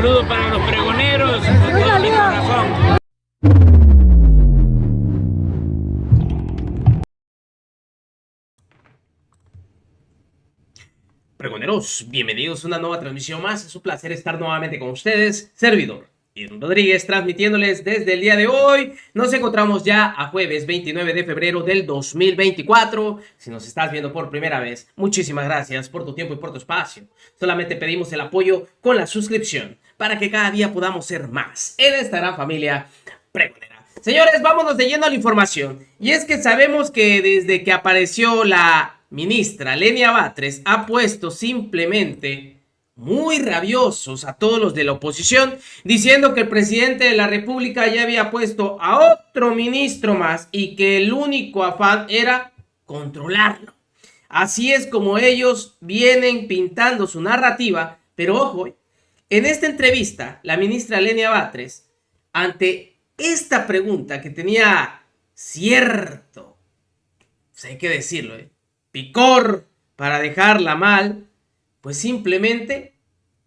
saludo para los pregoneros con todo mi corazón. Pregoneros, bienvenidos a una nueva transmisión más. Es un placer estar nuevamente con ustedes. Servidor Irwin Rodríguez, transmitiéndoles desde el día de hoy. Nos encontramos ya a jueves 29 de febrero del 2024. Si nos estás viendo por primera vez, muchísimas gracias por tu tiempo y por tu espacio. Solamente pedimos el apoyo con la suscripción para que cada día podamos ser más en esta gran familia pregonera. Señores, vámonos de lleno a la información. Y es que sabemos que desde que apareció la ministra Lenia Batres ha puesto simplemente muy rabiosos a todos los de la oposición, diciendo que el presidente de la República ya había puesto a otro ministro más y que el único afán era controlarlo. Así es como ellos vienen pintando su narrativa, pero ojo, en esta entrevista, la ministra Lenia Batres, ante esta pregunta que tenía cierto, pues hay que decirlo, picor para dejarla mal, pues simplemente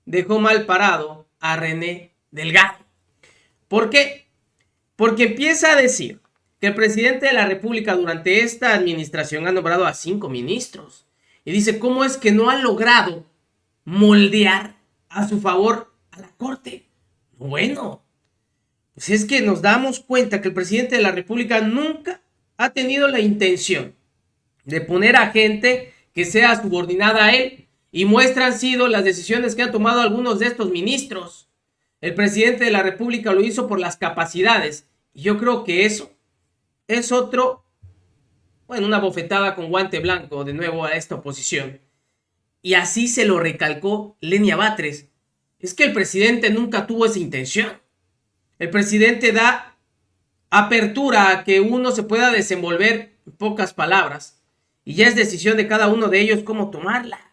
dejó mal parado a René Delgado. ¿Por qué? Porque empieza a decir que el presidente de la República durante esta administración ha nombrado a 5 ministros. Y dice, ¿cómo es que no ha logrado moldear a su favor a la Corte? Bueno, pues es que nos damos cuenta que el presidente de la República nunca ha tenido la intención de poner a gente que sea subordinada a él, y muestran sido las decisiones que han tomado algunos de estos ministros. El presidente de la República lo hizo por las capacidades, y yo creo que eso es una bofetada con guante blanco de nuevo a esta oposición. Y así se lo recalcó Lenia Batres. Es que el presidente nunca tuvo esa intención. El presidente da apertura a que uno se pueda desenvolver en pocas palabras, y ya es decisión de cada uno de ellos cómo tomarla.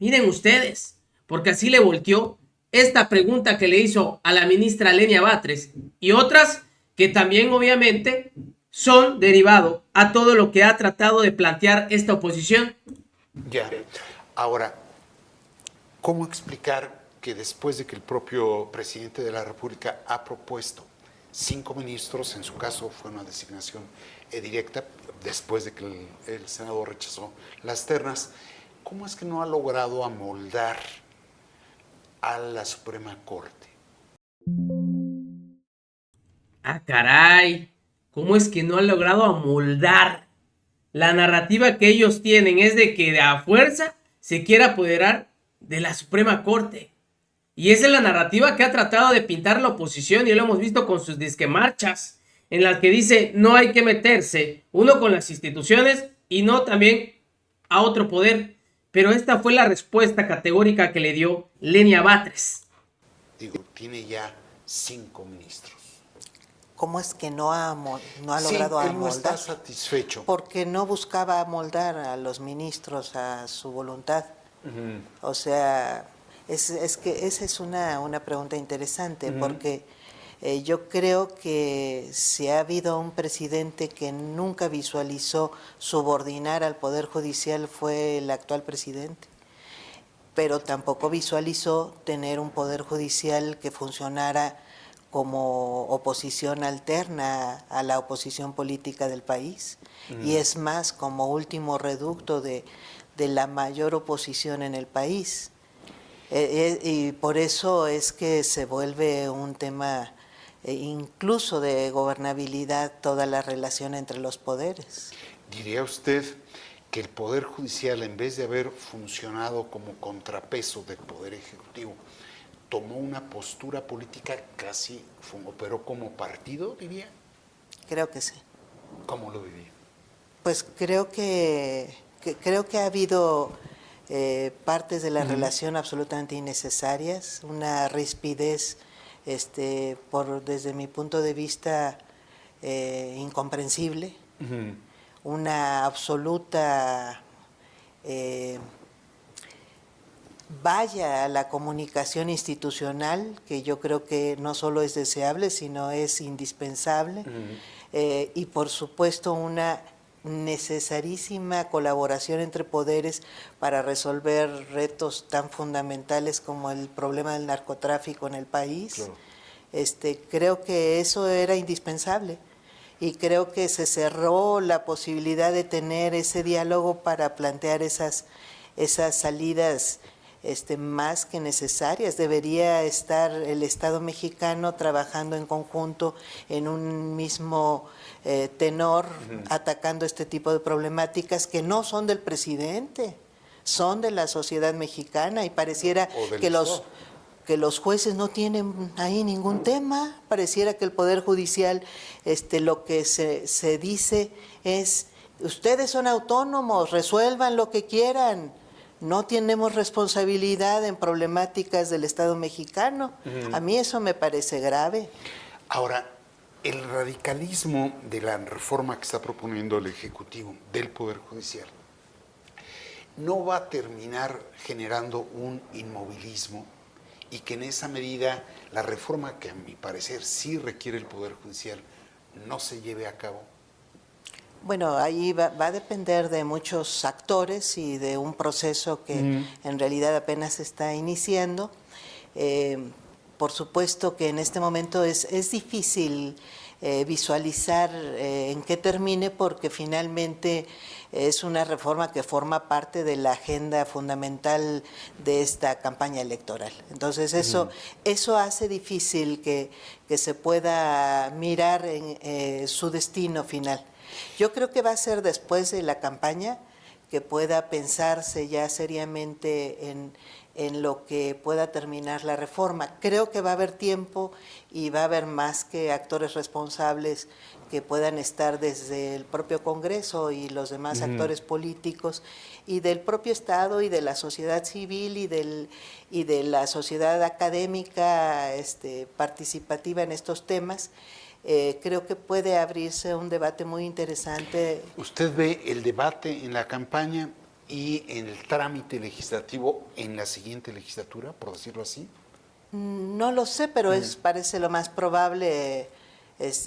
Miren ustedes, porque así le volteó esta pregunta que le hizo a la ministra Lenia Batres y otras que también obviamente son derivado a todo lo que ha tratado de plantear esta oposición. Ya. Ahora, ¿cómo explicar que después de que el propio presidente de la República ha propuesto 5 ministros, en su caso fue una designación directa, después de que el Senado rechazó las ternas, ¿cómo es que no ha logrado amoldar a la Suprema Corte? Ah, caray, ¿cómo es que no ha logrado amoldar? La narrativa que ellos tienen es de que a fuerza se quiere apoderar de la Suprema Corte. Y esa es la narrativa que ha tratado de pintar la oposición, y lo hemos visto con sus disquemarchas, en las que dice no hay que meterse uno con las instituciones y no también a otro poder. Pero esta fue la respuesta categórica que le dio Lenia Batres. Digo, tiene ya 5 ministros. ¿Cómo es que no ha logrado él amoldar? no está satisfecho. Porque no buscaba amoldar a los ministros a su voluntad. O sea, es que esa es una pregunta interesante, porque yo creo que si ha habido un presidente que nunca visualizó subordinar al Poder Judicial fue el actual presidente, pero tampoco visualizó tener un Poder Judicial que funcionara como oposición alterna a la oposición política del país, y es más como último reducto de la mayor oposición en el país. Y por eso es que se vuelve un tema incluso de gobernabilidad toda la relación entre los poderes. ¿Diría usted que el Poder Judicial, en vez de haber funcionado como contrapeso del Poder Ejecutivo, tomó una postura política, casi operó como partido, diría? Creo que sí. ¿Cómo lo diría? Pues creo que ha habido partes de la relación absolutamente innecesarias, una rispidez desde mi punto de vista incomprensible, una absoluta vaya a la comunicación institucional, que yo creo que no solo es deseable, sino es indispensable, y por supuesto una necesarísima colaboración entre poderes para resolver retos tan fundamentales como el problema del narcotráfico en el país. Claro. Creo que eso era indispensable y creo que se cerró la posibilidad de tener ese diálogo para plantear esas salidas más que necesarias. Debería estar el Estado mexicano trabajando en conjunto en un mismo tenor, atacando este tipo de problemáticas que no son del presidente, son de la sociedad mexicana, y pareciera que los jueces no tienen ahí ningún tema. Pareciera que el Poder Judicial lo que se dice es: ustedes son autónomos, resuelvan lo que quieran. No tenemos responsabilidad en problemáticas del Estado mexicano. A mí eso me parece grave. Ahora, el radicalismo de la reforma que está proponiendo el Ejecutivo del Poder Judicial no va a terminar generando un inmovilismo, y que en esa medida la reforma, que a mi parecer sí requiere el Poder Judicial, no se lleve a cabo. Bueno, ahí va a depender de muchos actores y de un proceso que en realidad apenas se está iniciando. Por supuesto que en este momento es difícil visualizar en qué termine, porque finalmente es una reforma que forma parte de la agenda fundamental de esta campaña electoral. Entonces eso hace difícil que se pueda mirar en su destino final. Yo creo que va a ser después de la campaña que pueda pensarse ya seriamente en lo que pueda terminar la reforma. Creo que va a haber tiempo y va a haber más que actores responsables que puedan estar desde el propio Congreso y los demás actores políticos, y del propio Estado y de la sociedad civil y de la sociedad académica participativa en estos temas. Creo que puede abrirse un debate muy interesante. ¿Usted ve el debate en la campaña y en el trámite legislativo en la siguiente legislatura, por decirlo así? No lo sé, pero parece lo más probable,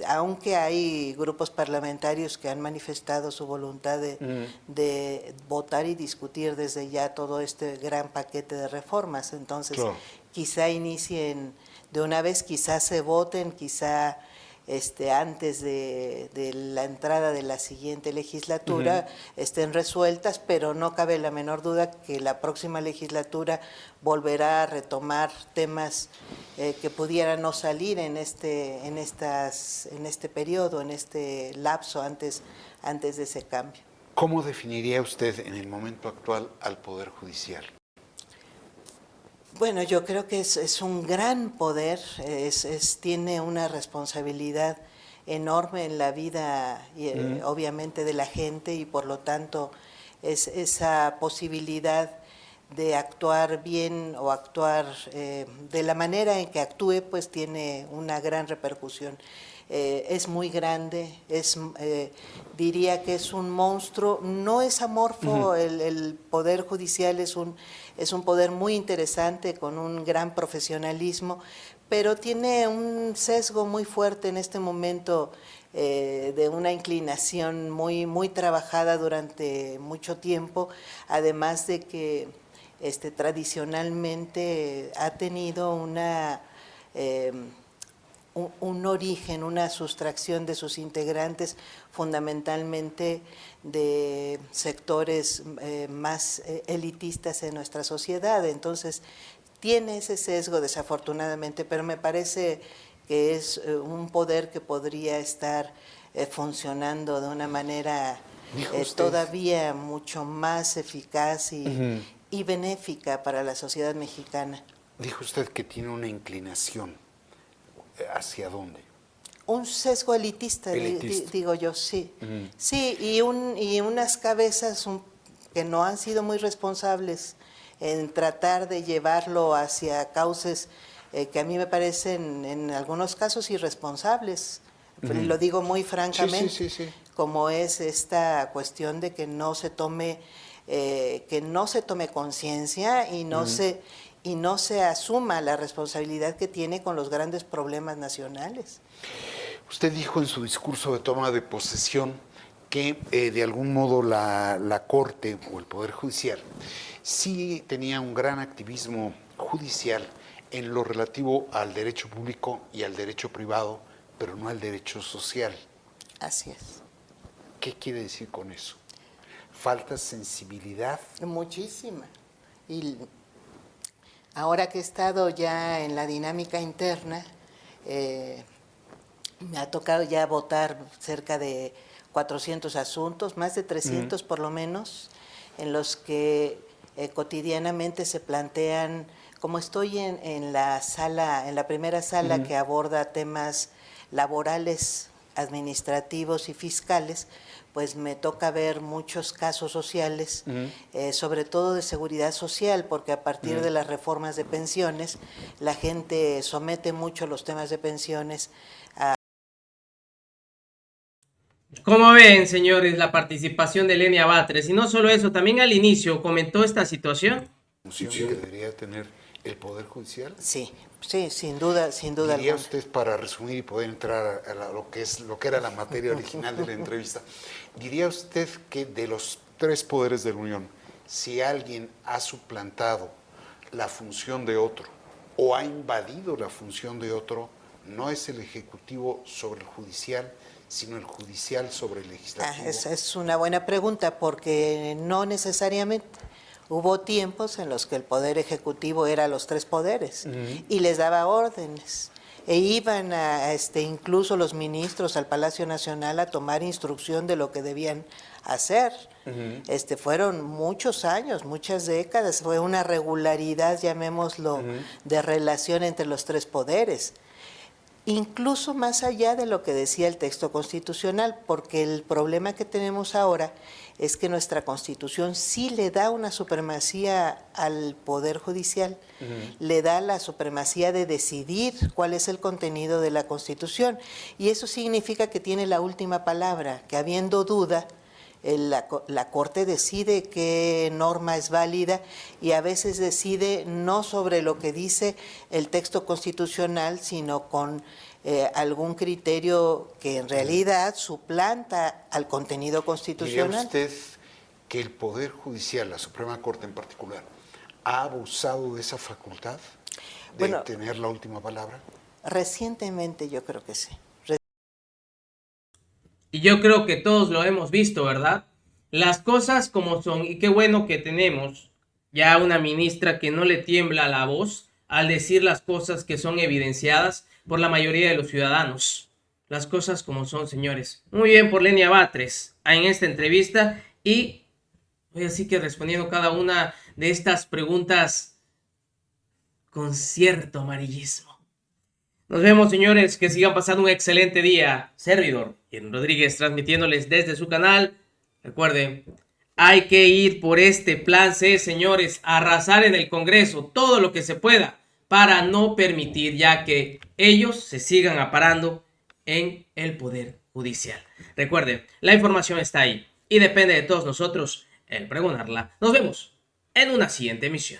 aunque hay grupos parlamentarios que han manifestado su voluntad de votar y discutir desde ya todo este gran paquete de reformas. Entonces, claro, quizá inicien de una vez, quizá se voten, quizá antes de la entrada de la siguiente legislatura estén resueltas, pero no cabe la menor duda que la próxima legislatura volverá a retomar temas que pudieran no salir en este periodo, en este lapso antes de ese cambio. ¿Cómo definiría usted en el momento actual al Poder Judicial? Bueno, yo creo que es un gran poder, tiene una responsabilidad enorme en la vida, obviamente, de la gente, y por lo tanto es esa posibilidad de actuar bien o actuar de la manera en que actúe, pues tiene una gran repercusión. Es muy grande, diría que es un monstruo, no es amorfo. El Poder Judicial es un poder muy interesante, con un gran profesionalismo, pero tiene un sesgo muy fuerte en este momento, de una inclinación muy trabajada durante mucho tiempo, además de que tradicionalmente ha tenido un origen, una sustracción de sus integrantes, fundamentalmente de sectores más elitistas en nuestra sociedad. Entonces, tiene ese sesgo, desafortunadamente, pero me parece que es un poder que podría estar funcionando de una manera todavía mucho más eficaz y benéfica para la sociedad mexicana. Dijo usted que tiene una inclinación. ¿Hacia dónde? Un sesgo elitista. Digo yo, sí. Sí, y unas cabezas que no han sido muy responsables en tratar de llevarlo hacia cauces que a mí me parecen en algunos casos irresponsables. Lo digo muy francamente, sí. Como es esta cuestión de que no se tome conciencia y no se asuma la responsabilidad que tiene con los grandes problemas nacionales. Usted dijo en su discurso de toma de posesión que de algún modo la Corte o el Poder Judicial sí tenía un gran activismo judicial en lo relativo al derecho público y al derecho privado, pero no al derecho social. Así es. ¿Qué quiere decir con eso? ¿Falta sensibilidad? Muchísima. Y ahora que he estado ya en la dinámica interna, me ha tocado ya votar cerca de 400 asuntos, más de 300 por lo menos, en los que cotidianamente se plantean, como estoy en la sala, en la primera sala que aborda temas laborales, administrativos y fiscales, pues me toca ver muchos casos sociales, sobre todo de seguridad social, porque a partir de las reformas de pensiones, la gente somete mucho los temas de pensiones a... Como ven, señores, la participación de Lenia Batres, y no solo eso, también al inicio comentó esta situación. ¿Función que debería tener el Poder Judicial? Sí, sí, sin duda Diría alguna. usted, para resumir y poder entrar a lo que era la materia original de la entrevista, diría usted que de los tres poderes de la Unión, si alguien ha suplantado la función de otro o ha invadido la función de otro, no es el Ejecutivo sobre el Judicial, sino el Judicial sobre el Legislativo. Es una buena pregunta, porque no necesariamente. Hubo tiempos en los que el Poder Ejecutivo era los tres poderes y les daba órdenes. E iban incluso los ministros al Palacio Nacional a tomar instrucción de lo que debían hacer. Fueron muchos años, muchas décadas, fue una regularidad, llamémoslo, de relación entre los tres poderes. Incluso más allá de lo que decía el texto constitucional, porque el problema que tenemos ahora es que nuestra Constitución sí le da una supremacía al Poder Judicial, le da la supremacía de decidir cuál es el contenido de la Constitución, y eso significa que tiene la última palabra, que habiendo duda, la Corte decide qué norma es válida, y a veces decide no sobre lo que dice el texto constitucional, sino con algún criterio que en realidad suplanta al contenido constitucional. ¿Diría usted que el Poder Judicial, la Suprema Corte en particular, ha abusado de esa facultad de tener la última palabra? Recientemente yo creo que sí. Y yo creo que todos lo hemos visto, ¿verdad? Las cosas como son, y qué bueno que tenemos ya una ministra que no le tiembla la voz al decir las cosas que son evidenciadas por la mayoría de los ciudadanos. Las cosas como son, señores. Muy bien por Lenia Batres en esta entrevista, y voy así que respondiendo cada una de estas preguntas con cierto amarillismo. Nos vemos, señores, que sigan pasando un excelente día. Servidor Irving Rodríguez transmitiéndoles desde su canal. Recuerden, hay que ir por este plan C, señores, arrasar en el Congreso todo lo que se pueda para no permitir ya que ellos se sigan aparando en el Poder Judicial. Recuerden, la información está ahí y depende de todos nosotros el pregonarla. Nos vemos en una siguiente emisión.